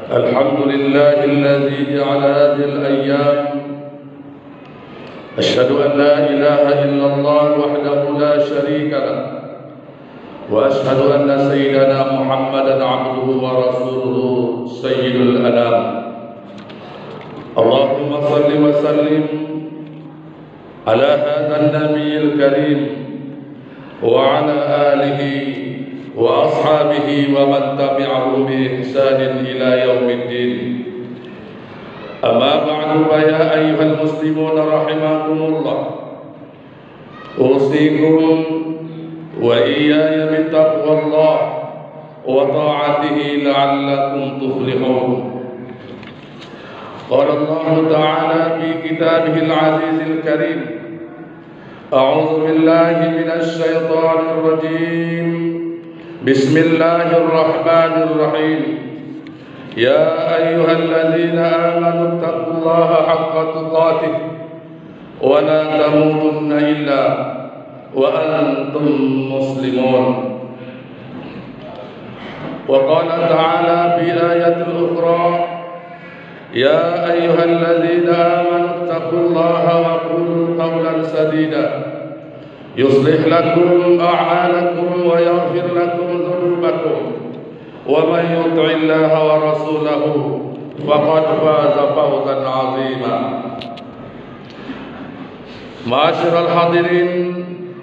الحمد لله الذي جعل هذه الأيام أشهد أن لا إله إلا الله وحده لا شريك له وأشهد أن سيدنا محمدا عبده ورسوله سيد الأنام اللهم صل وسلم على هذا النبي الكريم وعلى آله وأصحابه ومن تبعهم بإحسان إلى يوم الدين. أما بعد فيا أيها المسلمون رحمكم الله، أوصيكم وإياي بتقوى الله وطاعته لعلكم تفلحون. قال الله تعالى في كتابه العزيز الكريم: أعوذ بالله من الشيطان الرجيم، بسم الله الرحمن الرحيم. يا أيها الذين آمنوا اتقوا الله حق تقاته ولا تموتن إلا وأنتم مسلمون. وقال تعالى في آية أخرى: يا أيها الذين آمنوا اتقوا الله وقولوا قولا سديدا يصلح لكم أعمالكم ويغفر لكم ذنوبكم ومن يطع الله ورسوله فقد فاز فوزا عظيما. Ma'asyiral hadirin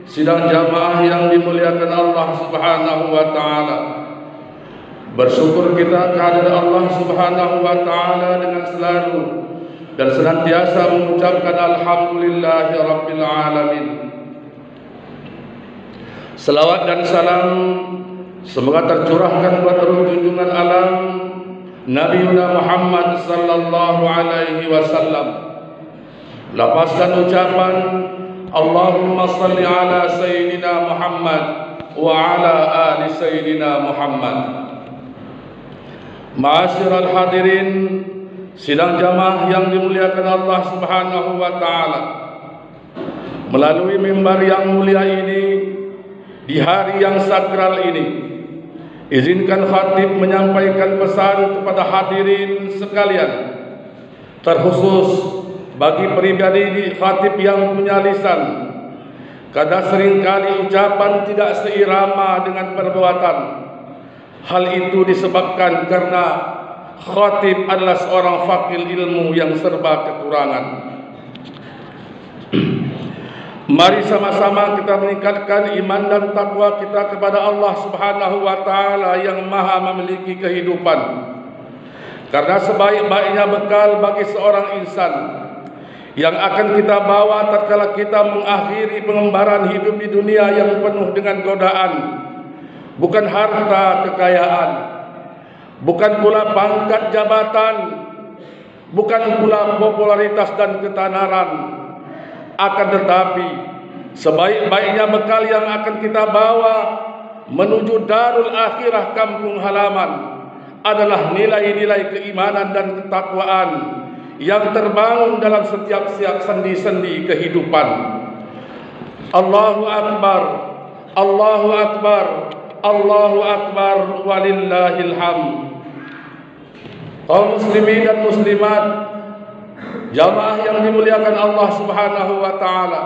sidang jamaah yang dimuliakan Allah Subhanahu wa taala. Bersyukur kita kehadirat Allah Subhanahu wa taala dengan selalu dan senantiasa mengucapkan alhamdulillahi rabbil alamin. Selawat dan salam semoga tercurahkan buat junjungan alam Nabi Muhammad sallallahu alaihi wasallam. Lapaskan ucapan Allahumma salli ala Sayyidina Muhammad wa ala ali Sayyidina Muhammad. Ma'asyiral hadirin sidang jamaah yang dimuliakan Allah Subhanahu wa taala. Melalui mimbar yang mulia ini, di hari yang sakral ini, izinkan khatib menyampaikan pesan kepada hadirin sekalian, terkhusus bagi pribadi khatib yang punya lisan. Kadang seringkali ucapan tidak seirama dengan perbuatan. Hal itu disebabkan karena khatib adalah seorang fakir ilmu yang serba kekurangan. Mari sama-sama kita meningkatkan iman dan takwa kita kepada Allah Subhanahu wa taala yang Maha memiliki kehidupan. Karena sebaik-baiknya bekal bagi seorang insan yang akan kita bawa tatkala kita mengakhiri pengembaraan hidup di dunia yang penuh dengan godaan, bukan harta kekayaan, bukan pula pangkat jabatan, bukan pula popularitas dan ketenaran. Akan tetapi sebaik-baiknya bekal yang akan kita bawa menuju darul akhirah kampung halaman adalah nilai-nilai keimanan dan ketakwaan yang terbangun dalam setiap sendi-sendi kehidupan. Allahu Akbar, Allahu Akbar, Allahu Akbar, walillahil hamd. Kaum muslimin dan muslimat, jamaah yang dimuliakan Allah Subhanahu wa taala,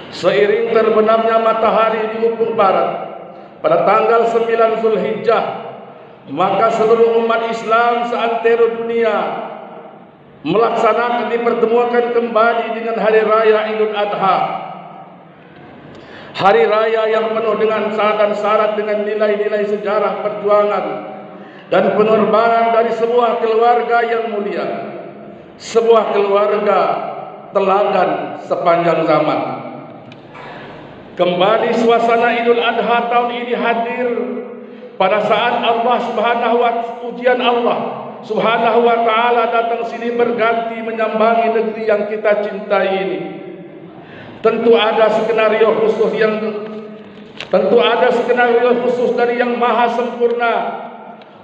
seiring terbenamnya matahari di ufuk barat pada tanggal 9 Zulhijjah, maka seluruh umat Islam seantero dunia melaksanakan dipertemukan kembali dengan hari raya Idul Adha. Hari raya yang penuh dengan syarat dengan nilai-nilai sejarah perjuangan dan pengorbanan dari sebuah keluarga yang mulia, sebuah keluarga teladan sepanjang zaman. Kembali suasana Idul Adha tahun ini hadir pada saat Allah ujian Allah Subhanahu wa taala datang sini berganti menyambangi negeri yang kita cintai ini. Tentu ada skenario khusus dari yang maha sempurna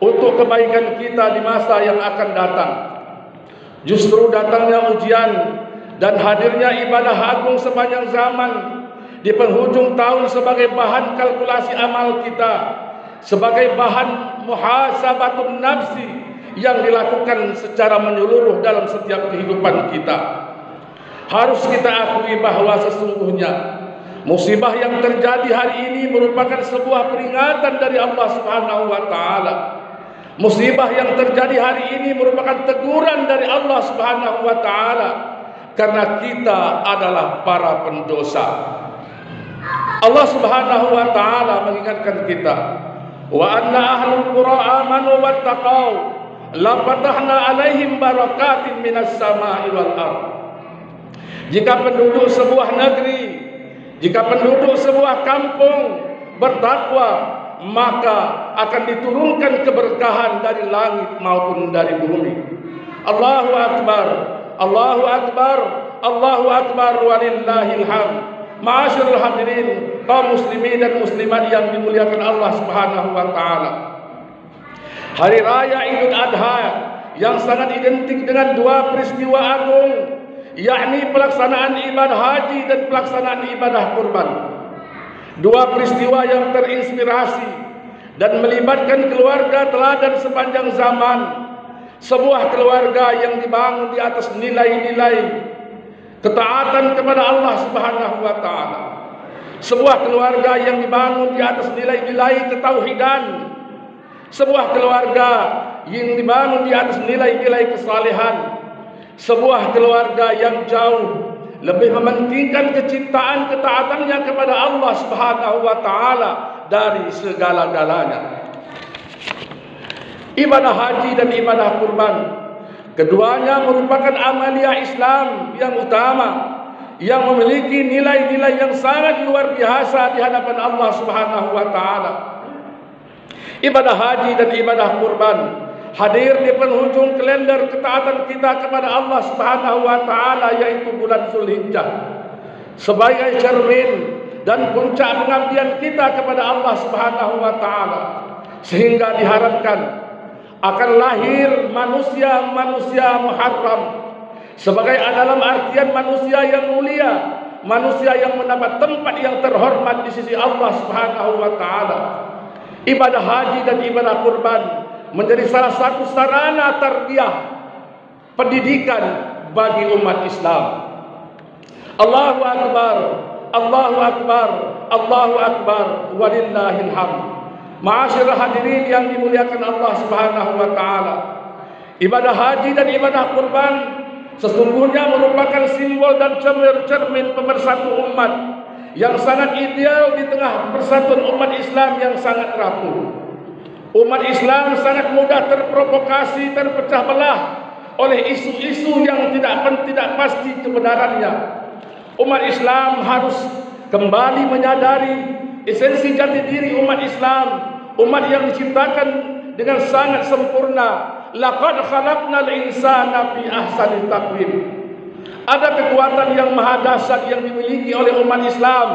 untuk kebaikan kita di masa yang akan datang. Justru datangnya ujian dan hadirnya ibadah agung sepanjang zaman di penghujung tahun sebagai bahan kalkulasi amal kita, sebagai bahan muhasabatun nafsi, yang dilakukan secara menyeluruh dalam setiap kehidupan kita. Harus kita akui bahwa sesungguhnya musibah yang terjadi hari ini merupakan sebuah peringatan dari Allah Subhanahu wa taala. Musibah yang terjadi hari ini merupakan teguran dari Allah Subhanahu wa taala karena kita adalah para pendosa. Allah Subhanahu wa taala mengingatkan kita, wa anna ahlul qura amanu wattaqau la fatahna alaihim barakatin minas sama'i wal ardh. Jika penduduk sebuah negeri, jika penduduk sebuah kampung bertakwa, maka akan diturunkan keberkahan dari langit maupun dari bumi. Allahu akbar, Allahu akbar, Allahu akbar, walillahil hamd. Ma'asyiral hadirin, kaum muslimin dan muslimat yang dimuliakan Allah Subhanahu wa taala. Hari raya Idul Adha yang sangat identik dengan dua peristiwa agung, yakni pelaksanaan ibadah haji dan pelaksanaan ibadah kurban. Dua peristiwa yang terinspirasi dan melibatkan keluarga teladan sepanjang zaman. Sebuah keluarga yang dibangun di atas nilai-nilai ketaatan kepada Allah Subhanahu wa taala. Sebuah keluarga yang dibangun di atas nilai-nilai ketauhidan. Sebuah keluarga yang dibangun di atas nilai-nilai kesalehan. Sebuah keluarga yang jauh lebih mementingkan kecintaan ketaatannya kepada Allah Subhanahu wa taala dari segala-galanya. Ibadah haji dan ibadah kurban, keduanya merupakan amalia Islam yang utama yang memiliki nilai-nilai yang sangat luar biasa di hadapan Allah Subhanahu wa taala. Ibadah haji dan ibadah kurban hadir di penghujung kalender ketaatan kita kepada Allah Subhanahu wa taala, yaitu bulan Zulhijjah, sebagai cermin dan puncak pengabdian kita kepada Allah Subhanahu wa taala, sehingga diharapkan akan lahir manusia-manusia muharram sebagai dalam artian manusia yang mulia, manusia yang mendapat tempat yang terhormat di sisi Allah Subhanahu wa taala. Ibadah haji dan ibadah kurban menjadi salah satu sarana tarbiyah pendidikan bagi umat Islam. Allahu akbar, Allahu akbar, Allahu akbar, walillahil hamd. Ma'asyiral hadirin yang dimuliakan Allah Subhanahu wa taala. Ibadah haji dan ibadah kurban sesungguhnya merupakan simbol dan cermin pemersatu umat yang sangat ideal di tengah persatuan umat Islam yang sangat rapuh. Umat Islam sangat mudah terprovokasi, terpecah belah oleh isu-isu yang tidak pasti kebenarannya. Umat Islam harus kembali menyadari esensi jati diri umat Islam, umat yang diciptakan dengan sangat sempurna. Laqad khalaqnal insana fi ahsani taqwim. Ada kekuatan yang maha dahsyat yang dimiliki oleh umat Islam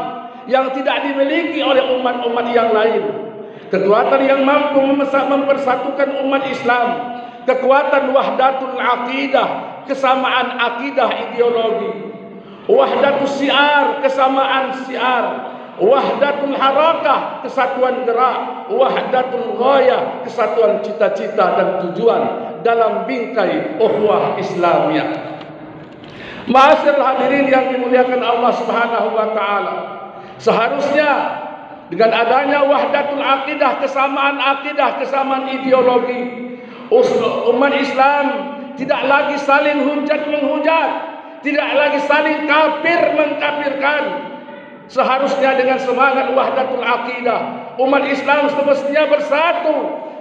yang tidak dimiliki oleh umat-umat yang lain. Kekuatan yang mampu mempersatukan umat Islam, kekuatan wahdatul aqidah, kesamaan akidah ideologi, wahdatul syiar, kesamaan syiar, wahdatul harakah, kesatuan gerak, wahdatul ghayah, kesatuan cita-cita dan tujuan dalam bingkai ukhuwah Islamiyah. Ma'asyiral hadirin yang dimuliakan Allah Subhanahu wa taala, seharusnya dengan adanya wahdatul akidah, kesamaan ideologi, umat Islam tidak lagi saling hujat-menghujat, tidak lagi saling kafir mengkafirkan. Seharusnya dengan semangat wahdatul akidah, umat Islam semestinya bersatu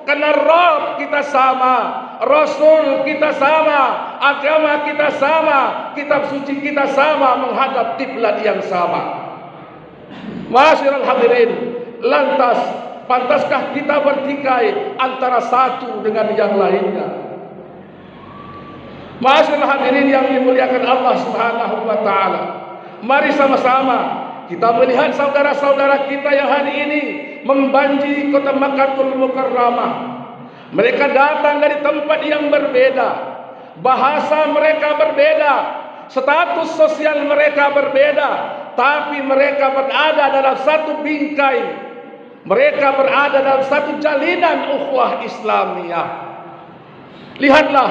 karena Rabb kita sama, Rasul kita sama, agama kita sama, kitab suci kita sama, menghadap kiblat yang sama. Ma'asyiral hadirin, lantas pantaskah kita bertikai antara satu dengan yang lainnya? Ma'asyiral hadirin yang dimuliakan Allah Subhanahu wa taala, mari sama-sama kita melihat saudara-saudara kita yang hari ini membanjiri kota Makkahul Mukarramah. Mereka datang dari tempat yang berbeda, bahasa mereka berbeda, status sosial mereka berbeda, tapi mereka berada dalam satu bingkai. Mereka berada dalam satu jalinan ukhuwah Islamiyah. Lihatlah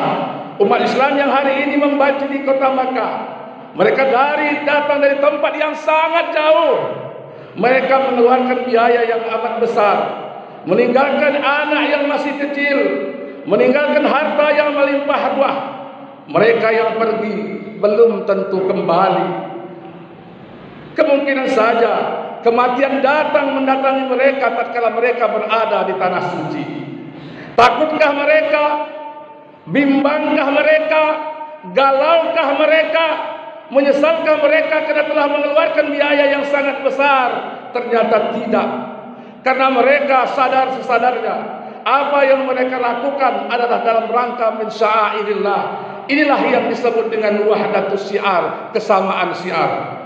umat Islam yang hari ini membantu di kota Makkah. Mereka datang dari tempat yang sangat jauh. Mereka mengeluarkan biaya yang amat besar, meninggalkan anak yang masih kecil, meninggalkan harta yang melimpah ruah. Mereka yang pergi belum tentu kembali. Kemungkinan saja kematian datang mendatangi mereka tatkala mereka berada di tanah suci. Takutkah mereka? Bimbangkah mereka? Galaukah mereka? Menyesalkah mereka karena telah mengeluarkan biaya yang sangat besar? Ternyata tidak. Karena mereka sadar sesadarnya apa yang mereka lakukan adalah dalam rangka min sya'airillah. Inilah yang disebut dengan wahdatus syiar, kesamaan syiar.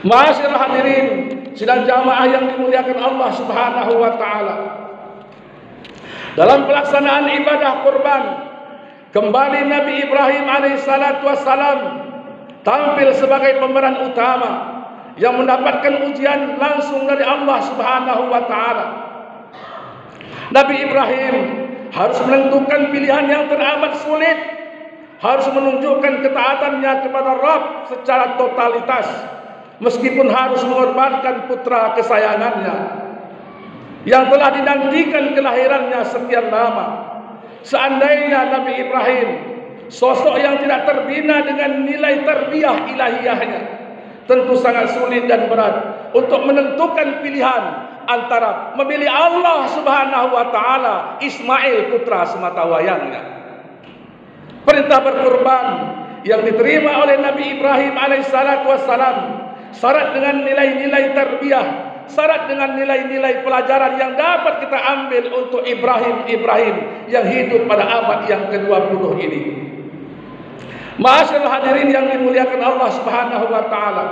Ma'asyiral hadirin sidang jamaah yang dimuliakan Allah Subhanahu wa taala. Dalam pelaksanaan ibadah kurban, kembali Nabi Ibrahim alaihissalatu wassalam tampil sebagai pemeran utama yang mendapatkan ujian langsung dari Allah Subhanahu wa taala. Nabi Ibrahim harus menentukan pilihan yang teramat sulit, harus menunjukkan ketaatannya kepada Rabb secara totalitas, meskipun harus mengorbankan putra kesayangannya yang telah dinantikan kelahirannya sekian lama. Seandainya Nabi Ibrahim sosok yang tidak terbina dengan nilai tarbiyah ilahiyahnya, tentu sangat sulit dan berat untuk menentukan pilihan antara memilih Allah Subhanahu wa taala Ismail putra sematawayangnya. Perintah berkurban yang diterima oleh Nabi Ibrahim alaihissalatu wassalam syarat dengan nilai-nilai tarbiyah, syarat dengan nilai-nilai pelajaran yang dapat kita ambil untuk Ibrahim yang hidup pada abad yang ke-20 ini. Ma'asyiral hadirin yang dimuliakan Allah Subhanahu wa taala.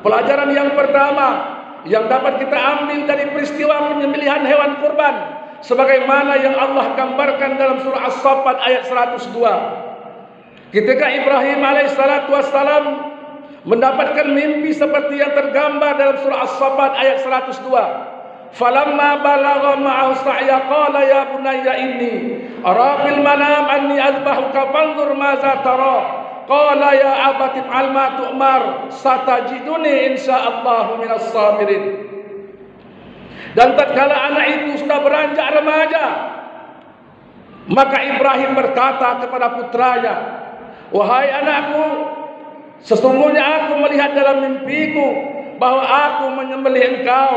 Pelajaran yang pertama yang dapat kita ambil dari peristiwa penyembelihan hewan kurban sebagaimana yang Allah gambarkan dalam surah As-Saffat ayat 102. Ketika Ibrahim alaihissalatu wassalam mendapatkan mimpi seperti yang tergambar dalam surah As-Saffat ayat 102. Falamma balagha ma'ahu sa'ya qala ya bunayya inni ara fil manam anni azbahuka fanzur maza tara. Qala ya abati fa'al ma tu'mar satajiduni insyaallah minas sabirin. Dan tatkala anak itu sudah beranjak remaja, maka Ibrahim berkata kepada putranya, "Wahai anakku, sesungguhnya aku melihat dalam mimpiku bahwa aku menyembelih engkau,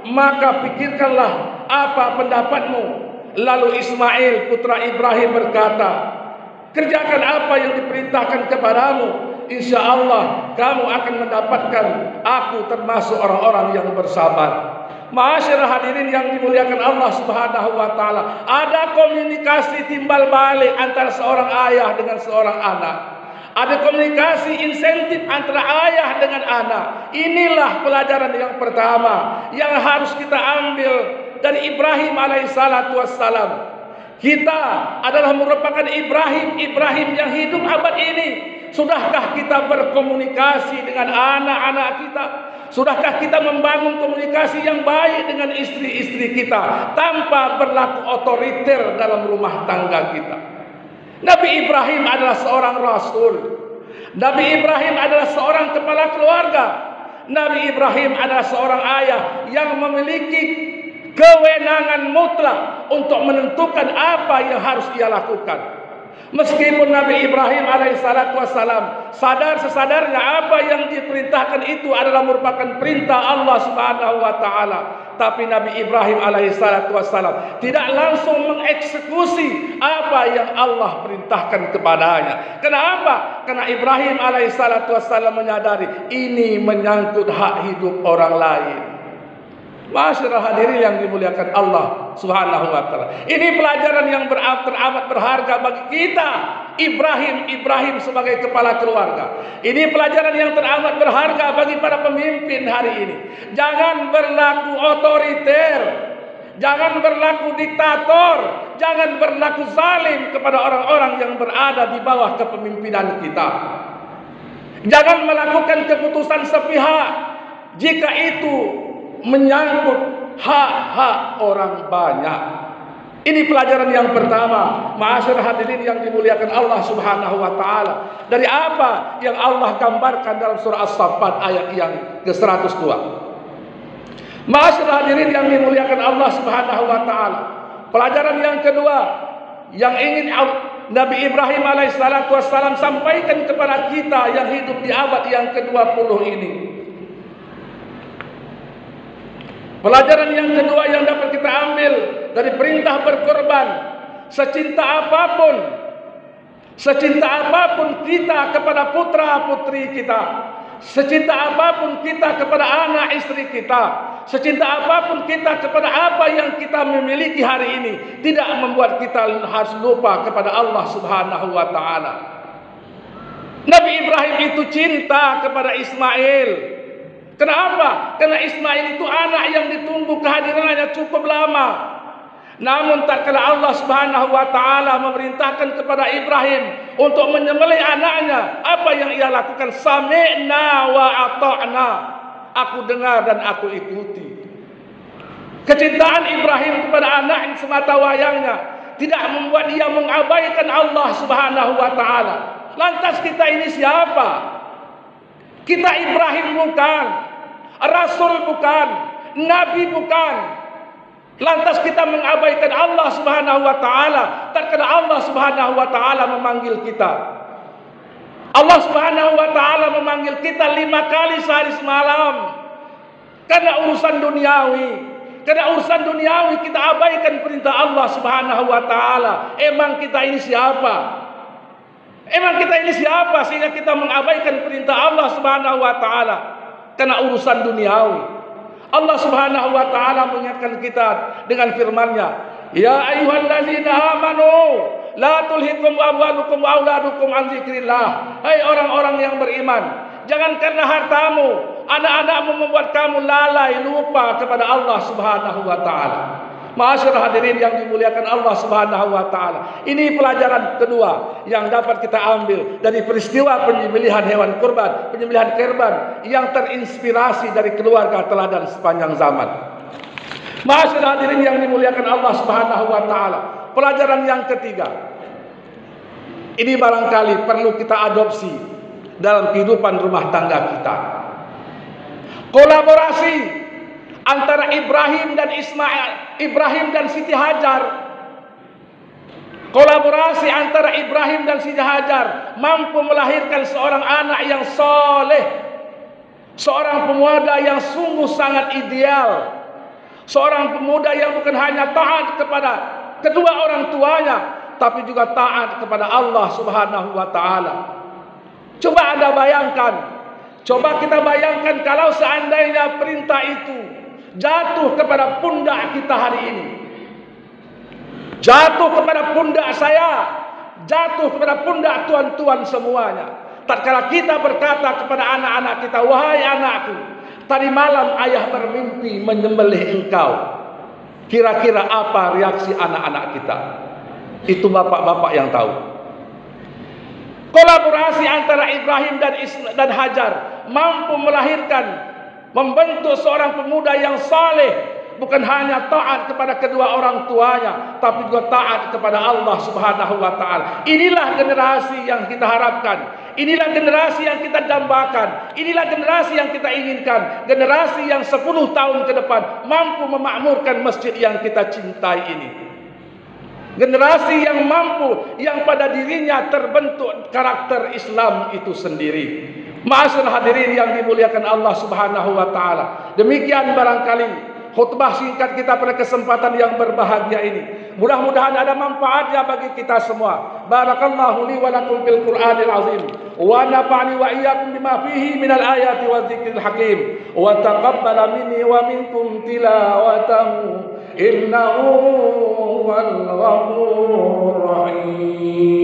maka pikirkanlah apa pendapatmu." Lalu Ismail putra Ibrahim berkata, "Kerjakan apa yang diperintahkan kepadamu, insya Allah kamu akan mendapatkan aku termasuk orang-orang yang bersabar." Ma'asyiral hadirin yang dimuliakan Allah Subhanahu wa taala, ada komunikasi timbal balik antara seorang ayah dengan seorang anak. Ada komunikasi insentif antara ayah dengan anak. Inilah pelajaran yang pertama yang harus kita ambil dari Ibrahim alaihissalatu wassalam. Kita adalah merupakan Ibrahim yang hidup abad ini. Sudahkah kita berkomunikasi dengan anak-anak kita? Sudahkah kita membangun komunikasi yang baik dengan istri-istri kita tanpa berlaku otoriter dalam rumah tangga kita? Nabi Ibrahim adalah seorang rasul. Nabi Ibrahim adalah seorang kepala keluarga. Nabi Ibrahim adalah seorang ayah yang memiliki kewenangan mutlak untuk menentukan apa yang harus ia lakukan. Meskipun Nabi Ibrahim alaihissalatu wassalam sadar sesadarnya apa yang diperintahkan itu adalah merupakan perintah Allah Subhanahu wa taala, tapi Nabi Ibrahim alaihissalatu wassalam tidak langsung mengeksekusi apa yang Allah perintahkan kepadanya. Kenapa? Karena Ibrahim alaihissalatu wassalam menyadari ini menyangkut hak hidup orang lain. Ma'asyiral hadirin yang dimuliakan Allah Subhanahu wa taala. Ini pelajaran yang teramat berharga bagi kita, Ibrahim sebagai kepala keluarga. Ini pelajaran yang teramat berharga bagi para pemimpin hari ini. Jangan berlaku otoriter, jangan berlaku diktator, jangan berlaku zalim kepada orang-orang yang berada di bawah kepemimpinan kita. Jangan melakukan keputusan sepihak jika itu menyangkut hak-hak orang banyak. Ini pelajaran yang pertama, ma'asyiral hadirin yang dimuliakan Allah Subhanahu wa taala. Dari apa yang Allah gambarkan dalam surah As-Saffat ayat yang ke-102. Ma'asyiral hadirin yang dimuliakan Allah Subhanahu wa taala. Pelajaran yang kedua yang ingin Nabi Ibrahim alaihissalatu wassalam sampaikan kepada kita yang hidup di abad yang ke-20 ini. Pelajaran yang kedua yang dapat kita ambil dari perintah berkorban, secinta apapun kita kepada putra putri kita, secinta apapun kita kepada anak istri kita, secinta apapun kita kepada apa yang kita memiliki hari ini, tidak membuat kita harus lupa kepada Allah Subhanahu wa taala. Nabi Ibrahim itu cinta kepada Ismail. Kenapa? Karena Ismail itu anak yang ditunggu kehadirannya cukup lama. Namun tak kala Allah Subhanahu wa taala memerintahkan kepada Ibrahim untuk menyembelih anaknya, apa yang ia lakukan? Sami'na wa ata'na. Aku dengar dan aku ikuti. Kecintaan Ibrahim kepada anak semata wayangnya tidak membuat dia mengabaikan Allah Subhanahu wa taala. Lantas kita ini siapa? Kita Ibrahim bukan, Rasul bukan, Nabi bukan. Lantas kita mengabaikan Allah Subhanahu wa taala, tatkala Allah Subhanahu wa taala memanggil kita. Allah Subhanahu wa taala memanggil kita 5 kali sehari semalam. Karena urusan duniawi. Karena urusan duniawi kita abaikan perintah Allah Subhanahu wa taala. Emang kita ini siapa? Emang kita ini siapa sehingga kita mengabaikan perintah Allah Subhanahu wa taala karena urusan duniawi? Allah Subhanahu wa taala mengingatkan kita dengan firman-Nya, "Ya ayyuhallazina amanu, la tulhikum amwalukum wa auladukum an dzikrillah." Hai orang-orang yang beriman, jangan karena hartamu, anak-anakmu membuat kamu lalai lupa kepada Allah Subhanahu wa taala. Ma'asyiral hadirin yang dimuliakan Allah Subhanahu wa taala. Ini pelajaran kedua yang dapat kita ambil dari peristiwa penyembelihan hewan kurban, penyembelihan kurban yang terinspirasi dari keluarga teladan sepanjang zaman. Ma'asyiral hadirin yang dimuliakan Allah Subhanahu wa taala. Pelajaran yang ketiga. Ini barangkali perlu kita adopsi dalam kehidupan rumah tangga kita. Kolaborasi antara Ibrahim dan Ismail, Ibrahim dan Siti Hajar. Kolaborasi antara Ibrahim dan Siti Hajar mampu melahirkan seorang anak yang soleh, seorang pemuda yang sungguh sangat ideal, seorang pemuda yang bukan hanya taat kepada kedua orang tuanya, tapi juga taat kepada Allah Subhanahu wa taala. Coba Anda bayangkan, coba kita bayangkan kalau seandainya perintah itu jatuh kepada pundak kita hari ini, jatuh kepada pundak saya, jatuh kepada pundak tuan-tuan semuanya. Tatkala kita berkata kepada anak-anak kita, "Wahai anakku, tadi malam ayah bermimpi menyembelih engkau." Kira-kira apa reaksi anak-anak kita? Itu bapak-bapak yang tahu. Kolaborasi antara Ibrahim dan Hajar mampu melahirkan, membentuk seorang pemuda yang saleh, bukan hanya taat kepada kedua orang tuanya, tapi juga taat kepada Allah Subhanahu wa taala. Inilah generasi yang kita harapkan. Inilah generasi yang kita dambakan. Inilah generasi yang kita inginkan. Generasi yang 10 tahun ke depan mampu memakmurkan masjid yang kita cintai ini. Generasi yang mampu, yang pada dirinya terbentuk karakter Islam itu sendiri. Ma'asyiral hadirin yang dimuliakan Allah Subhanahu wa taala. Demikian barangkali khutbah singkat kita pada kesempatan yang berbahagia ini. Mudah-mudahan ada manfaatnya bagi kita semua. Barakallahu li wa lakum fil Qur'anil azim. Wa nafa'ani wa iyyakum bima fihi minal ayati wa dzikril hakim. Wa taqabbala minni wa minkum tilawatahu. Innahu huwal ghafurur rahim.